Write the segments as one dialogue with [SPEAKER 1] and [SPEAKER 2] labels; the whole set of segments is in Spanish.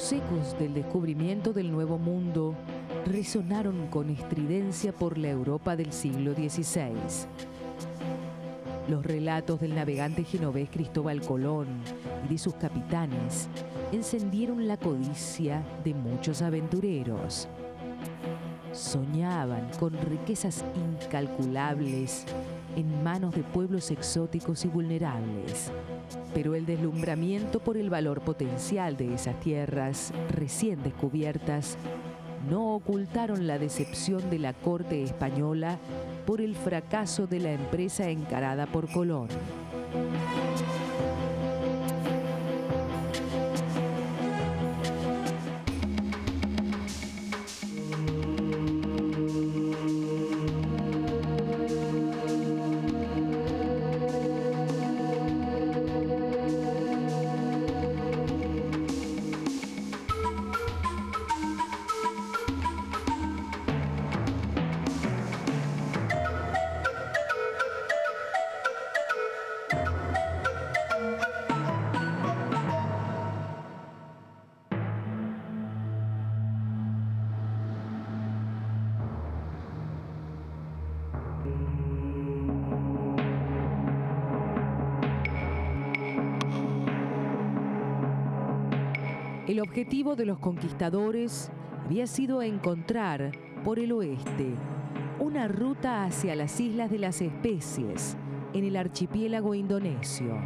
[SPEAKER 1] Los ecos del descubrimiento del Nuevo Mundo resonaron con estridencia por la Europa del siglo XVI. Los relatos del navegante genovés Cristóbal Colón y de sus capitanes encendieron la codicia de muchos aventureros. Soñaban con riquezas incalculables en manos de pueblos exóticos y vulnerables. Pero el deslumbramiento por el valor potencial de esas tierras recién descubiertas no ocultaron la decepción de la corte española por el fracaso de la empresa encarada por Colón. El objetivo de los conquistadores había sido encontrar, por el oeste, una ruta hacia las Islas de las Especies, en el archipiélago indonesio.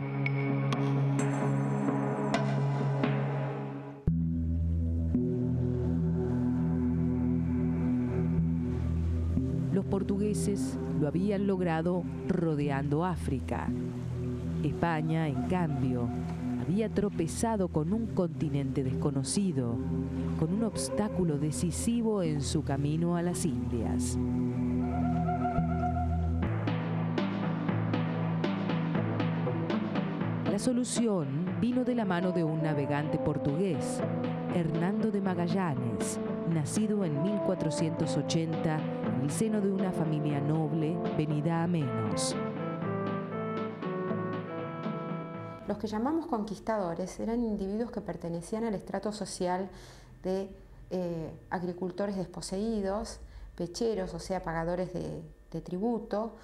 [SPEAKER 1] Los portugueses lo habían logrado rodeando África. España, en cambio, había tropezado con un continente desconocido, con un obstáculo decisivo en su camino a las Indias. La solución vino de la mano de un navegante portugués, Hernando de Magallanes, nacido en 1480 en el seno de una familia noble venida a menos.
[SPEAKER 2] Los que llamamos conquistadores eran individuos que pertenecían al estrato social de agricultores desposeídos, pecheros, o sea, pagadores de tributo,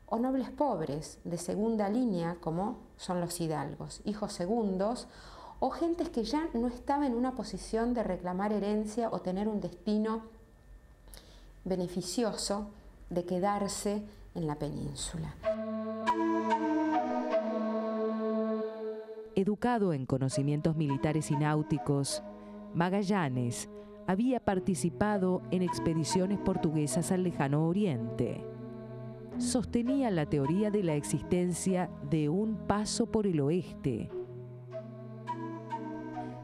[SPEAKER 2] o nobles pobres de segunda línea, como son los hidalgos, hijos segundos, o gentes que ya no estaban en una posición de reclamar herencia o tener un destino beneficioso de quedarse en la península.
[SPEAKER 1] Educado en conocimientos militares y náuticos, Magallanes había participado en expediciones portuguesas al lejano oriente. Sostenía la teoría de la existencia de un paso por el oeste,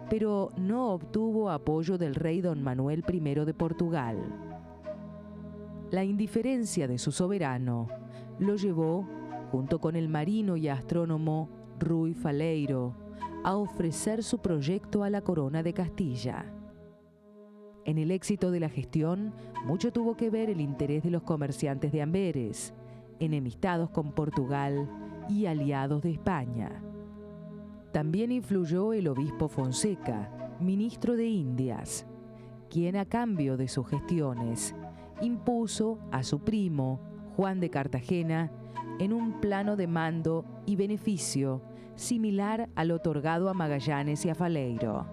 [SPEAKER 1] pero no obtuvo apoyo del rey don Manuel I de Portugal. La indiferencia de su soberano lo llevó, junto con el marino y astrónomo Rui Faleiro, a ofrecer su proyecto a la corona de Castilla. En el éxito de la gestión, mucho tuvo que ver el interés de los comerciantes de Amberes, enemistados con Portugal y aliados de España. También influyó el obispo Fonseca, ministro de Indias, quien a cambio de sus gestiones impuso a su primo, Juan de Cartagena, en un plano de mando y beneficio similar al otorgado a Magallanes y a Faleiro.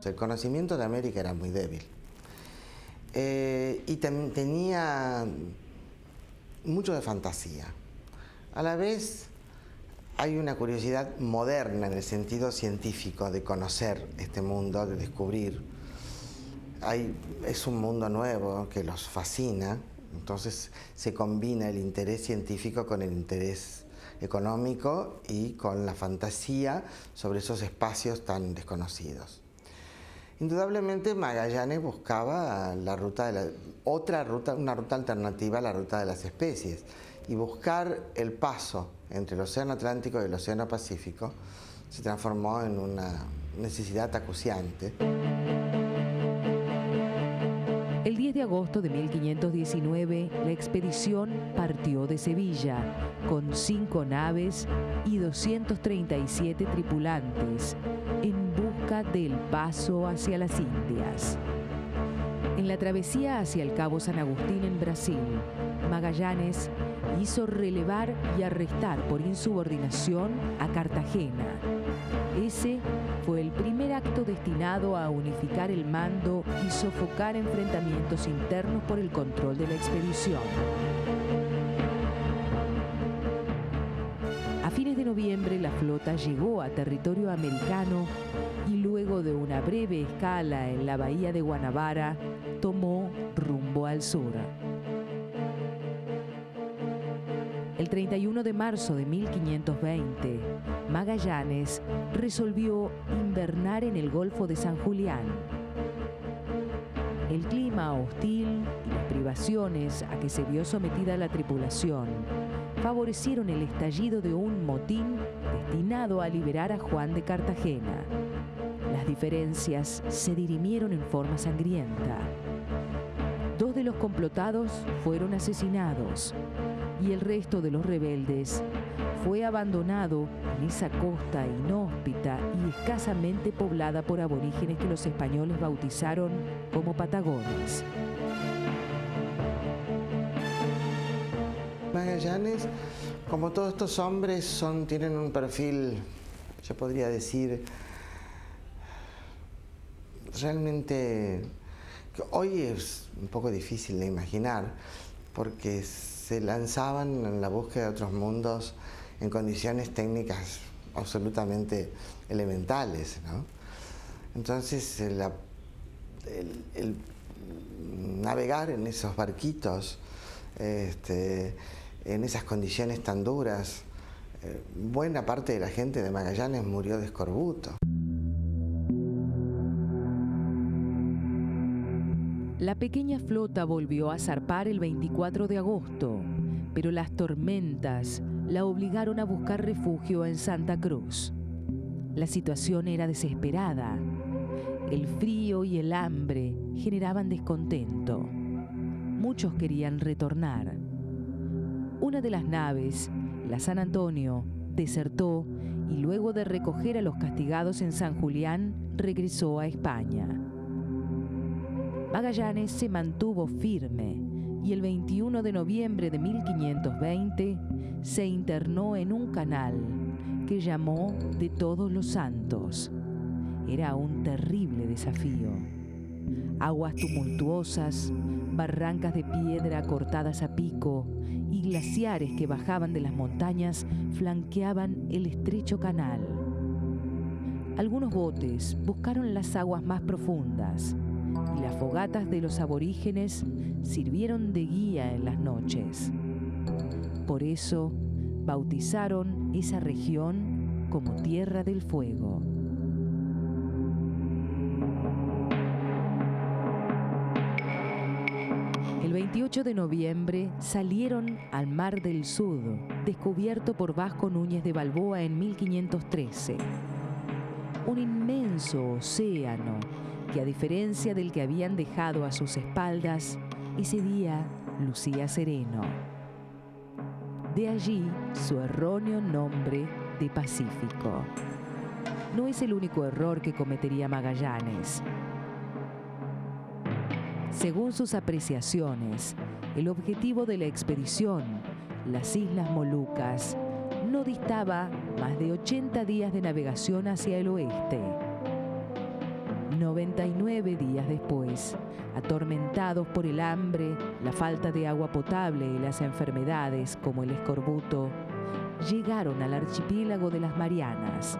[SPEAKER 3] El conocimiento de América era muy débil y tenía mucho de fantasía. A la vez hay una curiosidad moderna en el sentido científico de conocer este mundo, de descubrir. Es un mundo nuevo que los fascina, entonces se combina el interés científico con el interés económico y con la fantasía sobre esos espacios tan desconocidos. Indudablemente Magallanes buscaba una ruta alternativa a la ruta de las especies, y buscar el paso entre el Océano Atlántico y el Océano Pacífico se transformó en una necesidad acuciante.
[SPEAKER 1] El 10 de agosto de 1519, la expedición partió de Sevilla con 5 naves y 237 tripulantes en busca busca del paso hacia las Indias. En la travesía hacia el Cabo San Agustín en Brasil, Magallanes hizo relevar y arrestar por insubordinación a Cartagena. Ese fue el primer acto destinado a unificar el mando y sofocar enfrentamientos internos por el control de la expedición. A fines de noviembre, la flota llegó a territorio americano y luego de una breve escala en la bahía de Guanabara, tomó rumbo al sur. El 31 de marzo de 1520, Magallanes resolvió invernar en el Golfo de San Julián. El clima hostil y las privaciones a que se vio sometida la tripulación favorecieron el estallido de un motín destinado a liberar a Juan de Cartagena. Las diferencias se dirimieron en forma sangrienta. 2 de los complotados fueron asesinados y el resto de los rebeldes fue abandonado en esa costa inhóspita y escasamente poblada por aborígenes que los españoles bautizaron como patagones.
[SPEAKER 3] Magallanes, como todos estos hombres, tienen un perfil, yo podría decir, realmente, que hoy es un poco difícil de imaginar, porque se lanzaban en la búsqueda de otros mundos en condiciones técnicas absolutamente elementales, ¿no? Entonces, el navegar en esos barquitos, en esas condiciones tan duras, buena parte de la gente de Magallanes murió de escorbuto.
[SPEAKER 1] La pequeña flota volvió a zarpar el 24 de agosto, pero las tormentas la obligaron a buscar refugio en Santa Cruz. La situación era desesperada. El frío y el hambre generaban descontento. Muchos querían retornar. Una de las naves, la San Antonio, desertó y luego de recoger a los castigados en San Julián, regresó a España. Magallanes se mantuvo firme y el 21 de noviembre de 1520 se internó en un canal que llamó de Todos los Santos. Era un terrible desafío. Aguas tumultuosas, barrancas de piedra cortadas a pico y glaciares que bajaban de las montañas flanqueaban el estrecho canal. Algunos botes buscaron las aguas más profundas y las fogatas de los aborígenes sirvieron de guía en las noches. Por eso bautizaron esa región como Tierra del Fuego. El 28 de noviembre salieron al Mar del Sud, descubierto por Vasco Núñez de Balboa en 1513. Un inmenso océano que, a diferencia del que habían dejado a sus espaldas, ese día lucía sereno. De allí su erróneo nombre de Pacífico. No es el único error que cometería Magallanes. Según sus apreciaciones, el objetivo de la expedición, las Islas Molucas, no distaba más de 80 días de navegación hacia el oeste. 99 días después, atormentados por el hambre, la falta de agua potable y las enfermedades como el escorbuto, llegaron al archipiélago de las Marianas.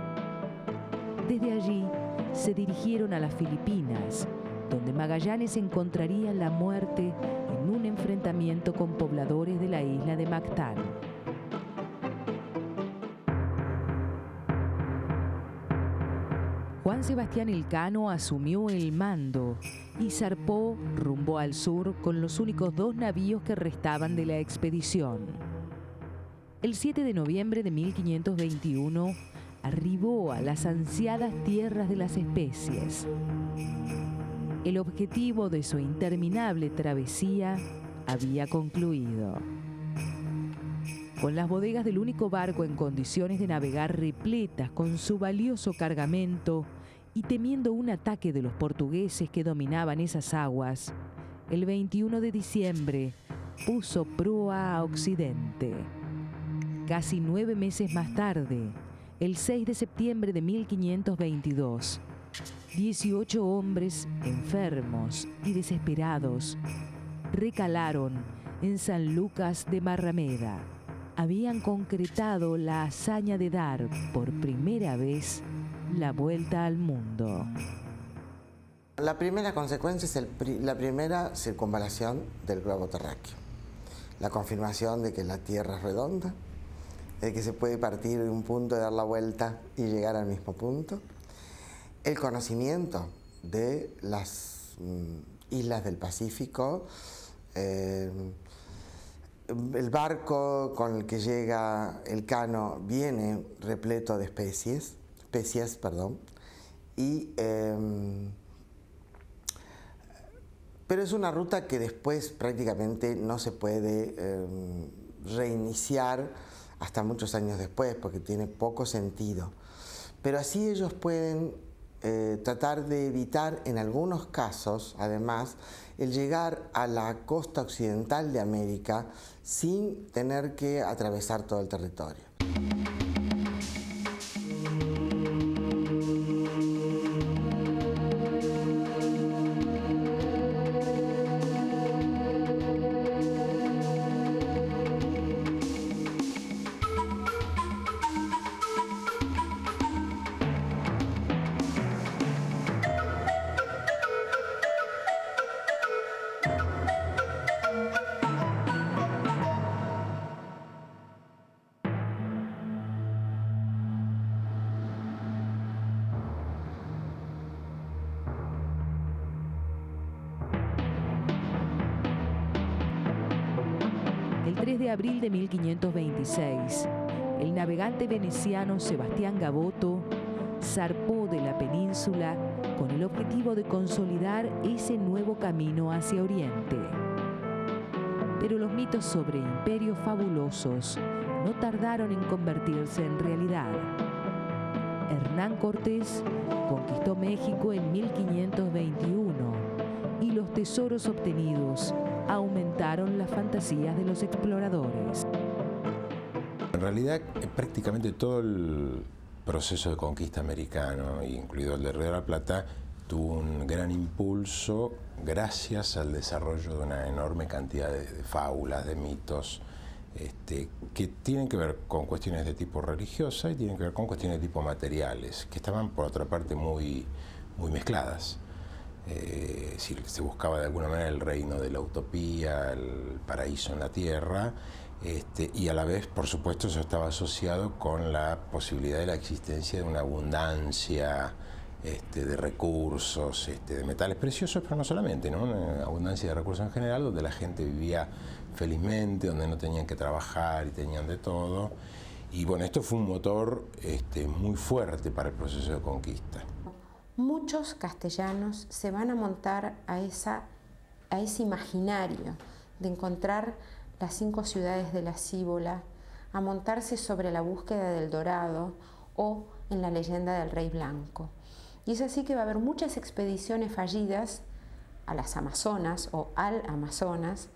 [SPEAKER 1] Desde allí se dirigieron a las Filipinas, donde Magallanes encontraría la muerte en un enfrentamiento con pobladores de la isla de Mactán. Juan Sebastián Elcano asumió el mando y zarpó rumbo al sur con los únicos 2 navíos que restaban de la expedición. El 7 de noviembre de 1521 arribó a las ansiadas tierras de las especies. El objetivo de su interminable travesía había concluido. Con las bodegas del único barco en condiciones de navegar repletas con su valioso cargamento y temiendo un ataque de los portugueses que dominaban esas aguas, el 21 de diciembre puso proa a Occidente. Casi 9 meses más tarde, el 6 de septiembre de 1522, 18 hombres enfermos y desesperados recalaron en San Lucas de Barrameda. Habían concretado la hazaña de dar por primera vez la vuelta al mundo.
[SPEAKER 3] La primera consecuencia es la primera circunvalación del globo terráqueo. La confirmación de que la Tierra es redonda, de que se puede partir de un punto, dar la vuelta y llegar al mismo punto. El conocimiento de las islas del Pacífico, el barco con el que llega Elcano viene repleto de especias, pero es una ruta que después prácticamente no se puede reiniciar hasta muchos años después, porque tiene poco sentido. Pero así ellos pueden tratar de evitar, en algunos casos, además, el llegar a la costa occidental de América sin tener que atravesar todo el territorio.
[SPEAKER 1] El 3 de abril de 1526, el navegante veneciano Sebastián Gaboto zarpó de la península con el objetivo de consolidar ese nuevo camino hacia Oriente. Pero los mitos sobre imperios fabulosos no tardaron en convertirse en realidad. Hernán Cortés conquistó México en 1521 y los tesoros obtenidos aumentaron las fantasías de los exploradores.
[SPEAKER 4] En realidad, prácticamente todo el proceso de conquista americano, incluido el de Río de la Plata, tuvo un gran impulso gracias al desarrollo de una enorme cantidad de fábulas, de mitos, que tienen que ver con cuestiones de tipo religiosa y tienen que ver con cuestiones de tipo materiales, que estaban, por otra parte, muy mezcladas. Si se buscaba de alguna manera el reino de la utopía, el paraíso en la tierra, y a la vez, por supuesto, eso estaba asociado con la posibilidad de la existencia de una abundancia de recursos, de metales preciosos, pero no solamente, ¿no? Una abundancia de recursos en general, donde la gente vivía felizmente, donde no tenían que trabajar y tenían de todo. Y bueno, esto fue un motor muy fuerte para el proceso de conquista.
[SPEAKER 2] Muchos castellanos se van a montar a ese imaginario de encontrar las 5 ciudades de la Cíbola, a montarse sobre la búsqueda del Dorado o en la leyenda del Rey Blanco. Y es así que va a haber muchas expediciones fallidas a las Amazonas o al Amazonas.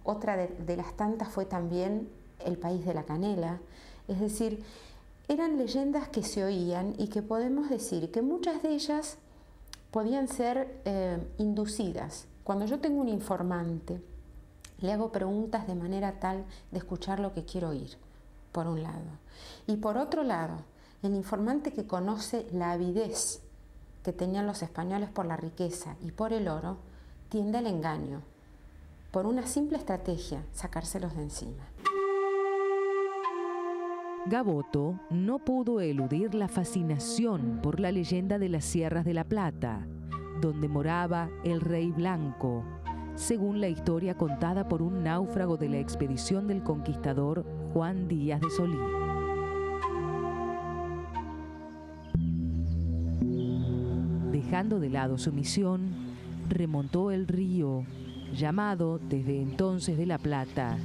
[SPEAKER 2] Otra de las tantas fue también el país de la canela, es decir, eran leyendas que se oían y que podemos decir que muchas de ellas podían ser inducidas. Cuando yo tengo un informante, le hago preguntas de manera tal de escuchar lo que quiero oír, por un lado. Y por otro lado, el informante que conoce la avidez que tenían los españoles por la riqueza y por el oro, tiende al engaño, por una simple estrategia, sacárselos de encima.
[SPEAKER 1] Gaboto no pudo eludir la fascinación por la leyenda de las Sierras de la Plata, donde moraba el Rey Blanco, según la historia contada por un náufrago de la expedición del conquistador Juan Díaz de Solís. Dejando de lado su misión, remontó el río, llamado desde entonces de la Plata,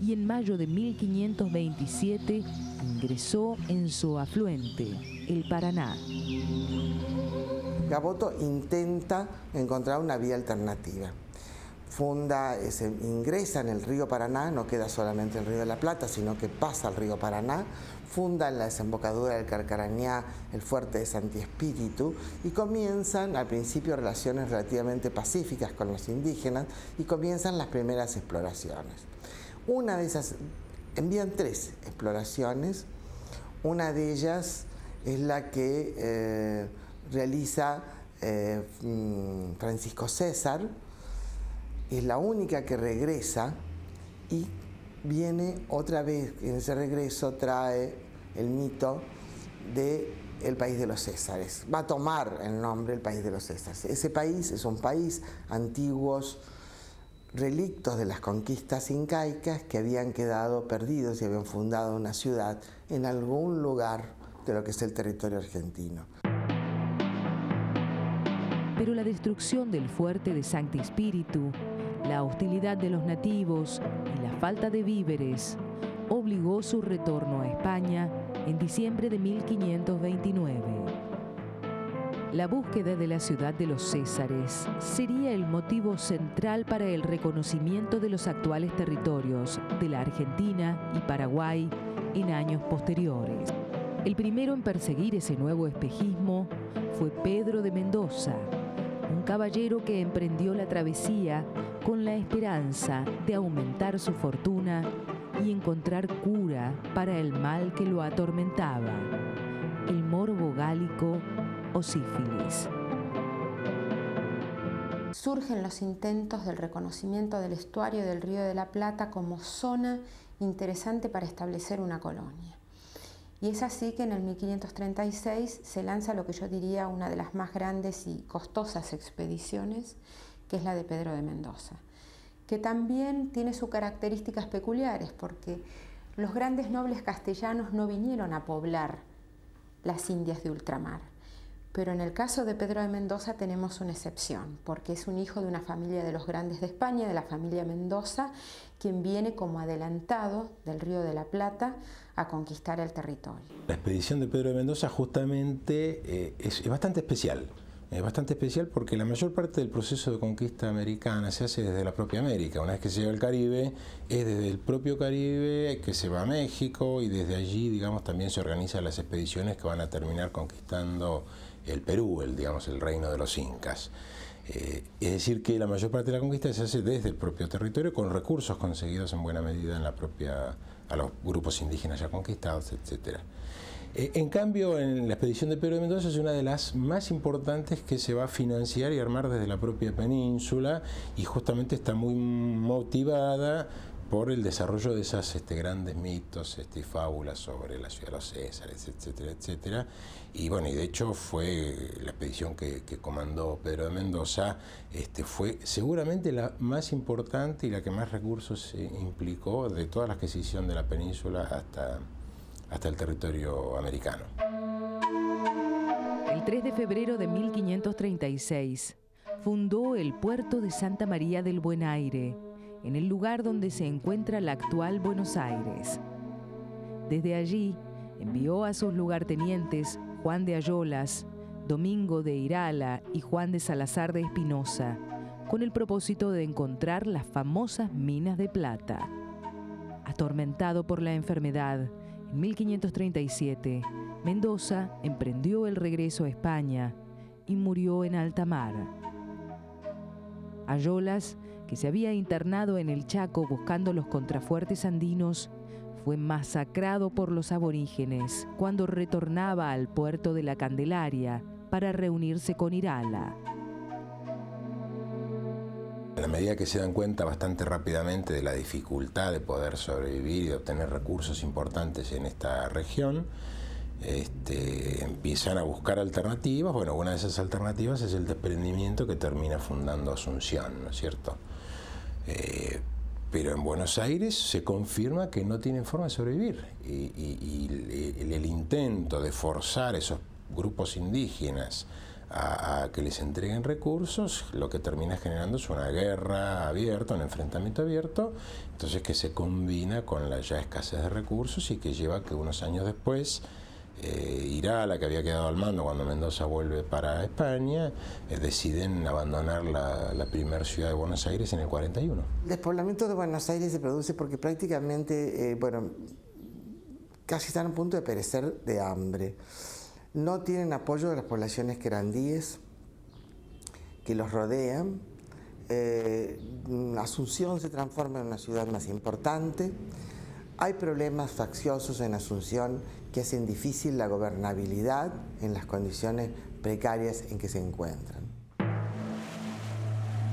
[SPEAKER 1] y en mayo de 1527 ingresó en su afluente, el Paraná.
[SPEAKER 3] Gaboto intenta encontrar una vía alternativa. Ingresa en el río Paraná, no queda solamente el río de la Plata, sino que pasa al río Paraná, funda en la desembocadura del Carcarañá el fuerte de Santi Espíritu y comienzan al principio relaciones relativamente pacíficas con los indígenas y comienzan las primeras exploraciones. Una de esas, envían 3 exploraciones, una de ellas es la que realiza Francisco César, es la única que regresa y viene otra vez, en ese regreso trae el mito del país de los Césares. Va a tomar el nombre el país de los Césares. Ese país es un país antiguos relictos de las conquistas incaicas que habían quedado perdidos y habían fundado una ciudad en algún lugar de lo que es el territorio argentino.
[SPEAKER 1] Pero la destrucción del fuerte de Santi Espíritu, la hostilidad de los nativos y la falta de víveres obligó su retorno a España en diciembre de 1529. La búsqueda de la ciudad de los Césares sería el motivo central para el reconocimiento de los actuales territorios de la Argentina y Paraguay en años posteriores. El primero en perseguir ese nuevo espejismo fue Pedro de Mendoza, un caballero que emprendió la travesía con la esperanza de aumentar su fortuna y encontrar cura para el mal que lo atormentaba, el morbo gálico o sífilis.
[SPEAKER 2] Surgen los intentos del reconocimiento del estuario del Río de la Plata como zona interesante para establecer una colonia. Y es así que en el 1536 se lanza lo que yo diría una de las más grandes y costosas expediciones, que es la de Pedro de Mendoza, que también tiene sus características peculiares, porque los grandes nobles castellanos no vinieron a poblar las Indias de ultramar. Pero en el caso de Pedro de Mendoza tenemos una excepción, porque es un hijo de una familia de los grandes de España, de la familia Mendoza, quien viene como adelantado del Río de la Plata a conquistar el territorio.
[SPEAKER 4] La expedición de Pedro de Mendoza justamente es bastante especial. Es bastante especial porque la mayor parte del proceso de conquista americana se hace desde la propia América. Una vez que se llega al Caribe, es desde el propio Caribe que se va a México y desde allí, digamos, también se organizan las expediciones que van a terminar conquistando el Perú, el reino de los incas. Es decir, que la mayor parte de la conquista se hace desde el propio territorio con recursos conseguidos en buena medida en a los grupos indígenas ya conquistados, etc. En cambio, en la expedición de Pedro de Mendoza es una de las más importantes que se va a financiar y armar desde la propia península y justamente está muy motivada por el desarrollo de esas grandes mitos y fábulas sobre la ciudad de los Césares, etcétera, etcétera. Y bueno, y de hecho fue la expedición que comandó Pedro de Mendoza, fue seguramente la más importante y la que más recursos implicó de todas las que se hicieron de la península hasta el territorio americano.
[SPEAKER 1] El 3 de febrero de 1536 fundó el puerto de Santa María del Buen Aire, en el lugar donde se encuentra la actual Buenos Aires. Desde allí envió a sus lugartenientes Juan de Ayolas, Domingo de Irala y Juan de Salazar de Espinosa, con el propósito de encontrar las famosas minas de plata. Atormentado por la enfermedad, en 1537, Mendoza emprendió el regreso a España y murió en alta mar. Ayolas, que se había internado en el Chaco buscando los contrafuertes andinos, fue masacrado por los aborígenes cuando retornaba al puerto de la Candelaria para reunirse con Irala.
[SPEAKER 4] A la medida que se dan cuenta bastante rápidamente de la dificultad de poder sobrevivir y de obtener recursos importantes en esta región, empiezan a buscar alternativas. Bueno, una de esas alternativas es el desprendimiento que termina fundando Asunción, ¿no es cierto? Pero en Buenos Aires se confirma que no tienen forma de sobrevivir y el intento de forzar esos grupos indígenas a que les entreguen recursos, lo que termina generando es una guerra abierta, un enfrentamiento abierto, entonces que se combina con la ya escasez de recursos y que lleva a que unos años después Irala, que había quedado al mando cuando Mendoza vuelve para España, deciden abandonar la primera ciudad de Buenos Aires en el 41.
[SPEAKER 3] El despoblamiento de Buenos Aires se produce porque prácticamente, casi están a punto de perecer de hambre. No tienen apoyo de las poblaciones querandíes que los rodean. Asunción se transforma en una ciudad más importante. Hay problemas facciosos en Asunción que hacen difícil la gobernabilidad en las condiciones precarias en que se encuentran.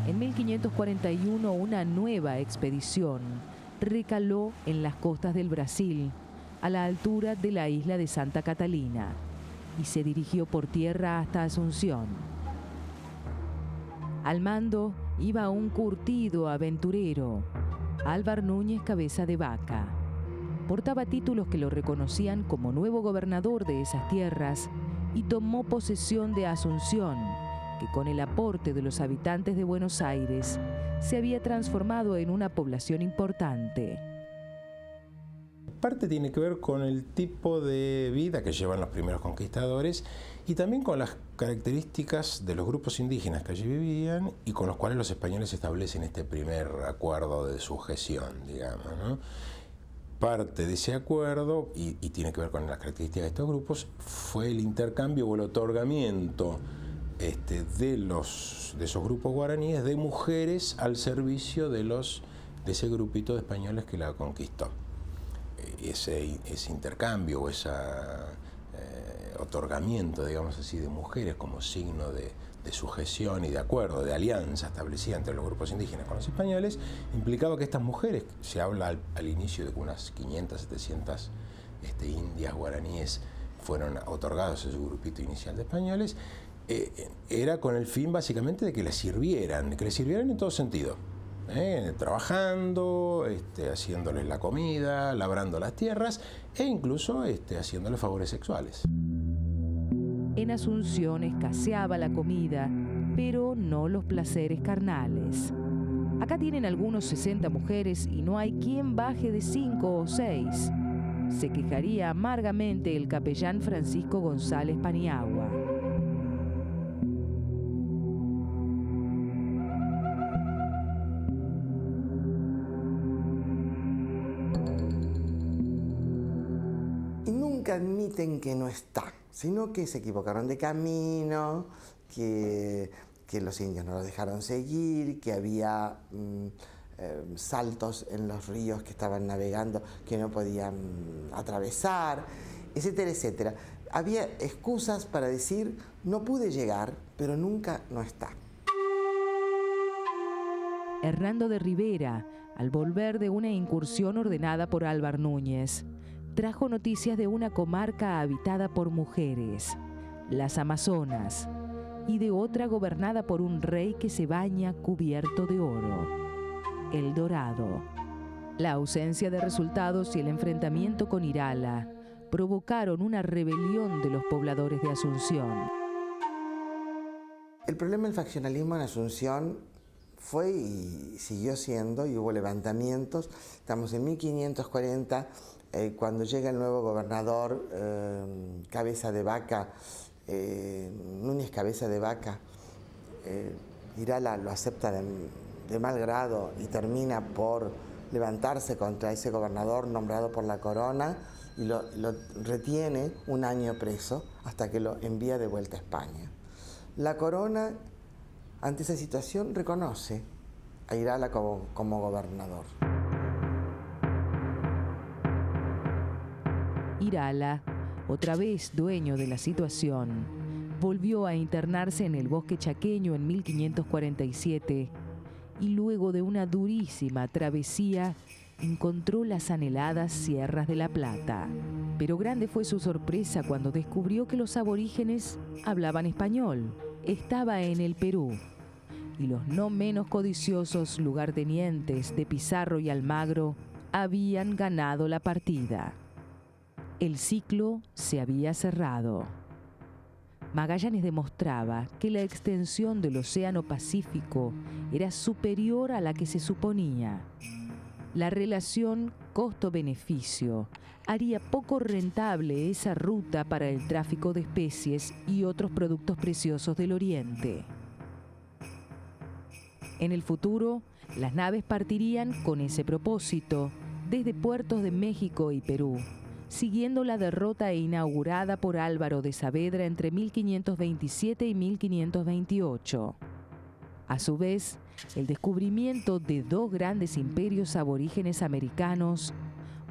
[SPEAKER 1] En 1541, una nueva expedición recaló en las costas del Brasil, a la altura de la isla de Santa Catalina, y se dirigió por tierra hasta Asunción. Al mando iba un curtido aventurero, Álvar Núñez Cabeza de Vaca. Portaba títulos que lo reconocían como nuevo gobernador de esas tierras y tomó posesión de Asunción, que con el aporte de los habitantes de Buenos Aires se había transformado en una población importante.
[SPEAKER 4] Parte tiene que ver con el tipo de vida que llevan los primeros conquistadores y también con las características de los grupos indígenas que allí vivían y con los cuales los españoles establecen este primer acuerdo de sujeción, digamos, ¿no? Parte de ese acuerdo, y tiene que ver con las características de estos grupos, fue el intercambio o el otorgamiento de esos grupos guaraníes de mujeres al servicio de ese grupito de españoles que la conquistó. Ese intercambio o ese otorgamiento, digamos así, de mujeres como signo de sujeción y de acuerdo, de alianza establecida entre los grupos indígenas con los españoles, implicaba que estas mujeres, se habla al inicio de que unas 500, 700 indias guaraníes fueron otorgados a ese grupito inicial de españoles, era con el fin básicamente de que les sirvieran en todo sentido. Trabajando, haciéndoles la comida, labrando las tierras e incluso haciéndoles favores sexuales.
[SPEAKER 1] En Asunción escaseaba la comida, pero no los placeres carnales. Acá tienen algunos 60 mujeres y no hay quien baje de 5 o 6. Se quejaría amargamente el capellán Francisco González Paniagua.
[SPEAKER 3] Admiten que no está, sino que se equivocaron de camino, que los indios no los dejaron seguir, que había saltos en los ríos que estaban navegando que no podían atravesar, etcétera, etcétera. Había excusas para decir, no pude llegar, pero nunca no está.
[SPEAKER 1] Hernando de Rivera, al volver de una incursión ordenada por Álvar Núñez, trajo noticias de una comarca habitada por mujeres, las Amazonas, y de otra gobernada por un rey que se baña cubierto de oro, El Dorado. La ausencia de resultados y el enfrentamiento con Irala provocaron una rebelión de los pobladores de Asunción.
[SPEAKER 3] El problema del faccionalismo en Asunción fue y siguió siendo, y hubo levantamientos. Estamos en 1540, cuando llega el nuevo gobernador Cabeza de Vaca, Núñez Cabeza de Vaca, Irala lo acepta de mal grado y termina por levantarse contra ese gobernador nombrado por la corona y lo retiene un año preso hasta que lo envía de vuelta a España. La corona, ante esa situación, reconoce a Irala como gobernador.
[SPEAKER 1] Irala, otra vez dueño de la situación, volvió a internarse en el bosque chaqueño en 1547 y luego de una durísima travesía encontró las anheladas Sierras de la Plata. Pero grande fue su sorpresa cuando descubrió que los aborígenes hablaban español. Estaba en el Perú y los no menos codiciosos lugartenientes de Pizarro y Almagro habían ganado la partida. El ciclo se había cerrado. Magallanes demostraba que la extensión del Océano Pacífico era superior a la que se suponía. La relación costo-beneficio haría poco rentable esa ruta para el tráfico de especies y otros productos preciosos del Oriente. En el futuro, las naves partirían con ese propósito desde puertos de México y Perú, siguiendo la derrota inaugurada por Álvaro de Saavedra entre 1527 y 1528. A su vez, el descubrimiento de dos grandes imperios aborígenes americanos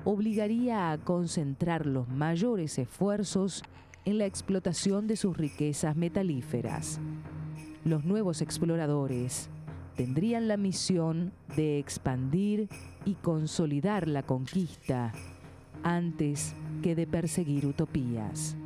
[SPEAKER 1] obligaría a concentrar los mayores esfuerzos en la explotación de sus riquezas metalíferas. Los nuevos exploradores tendrían la misión de expandir y consolidar la conquista antes que de perseguir utopías.